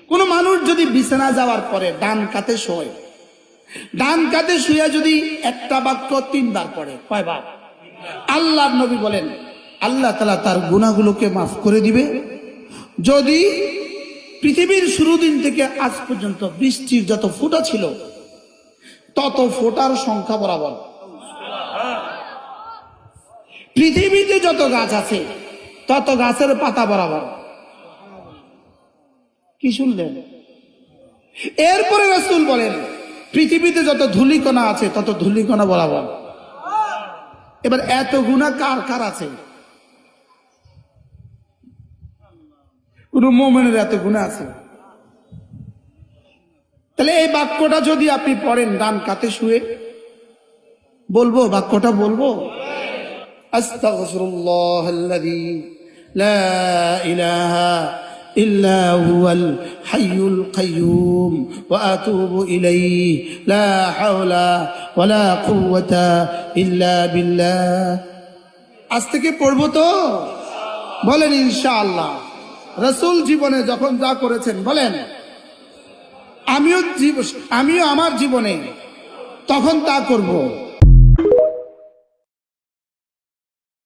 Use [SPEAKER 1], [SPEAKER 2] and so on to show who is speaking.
[SPEAKER 1] কোন মানুষ যদি বিছানা যাওয়ার পরে ডান কাতে শোয়, ডান কাতে শুয়ে যদি একটা বাক্য 3 বার পড়ে, কয়বার? আল্লাহর নবী বলেন আল্লাহ তাআলা তার গুনাহগুলোকে মাফ করে দিবে। যদি পৃথিবীর শুরু দিন থেকে আজ পর্যন্ত বৃষ্টির যত ফোঁটা ছিল তত ফোঁটার সংখ্যা বরাবর, পৃথিবীতে যত গাছ আছে তত গাছের পাতা বরাবর। কি শুনলেন? এরপরে রাসূল বলেন পৃথিবীতে যত ধূলিকণা আছে তত ধূলিকণা বরাবর। এবার এত গুনাহ কার কার আছে? কোন মুমিনের এত গুনাহ আছে? তাহলে এই বাক্যটা যদি আপনি পড়েন ডান কাতে শুয়ে, বলবো বাক্যটা বলবো, আস্তাগফিরুল্লাহাল্লাযী লা ইলাহা ইল্লা হুয়াল হাইয়ুল কাইয়্যুম ওয়া আতুবু ইলাইহি লা হাওলা ওয়ালা কুওয়াতা ইল্লা বিল্লাহ। আজ থেকে পড়বো তো? বলেন ইনশাআল্লাহ। রাসূল জীবনে যখন যা করেছেন বলেন, আমিও আমার জীবনে তখন তা করব।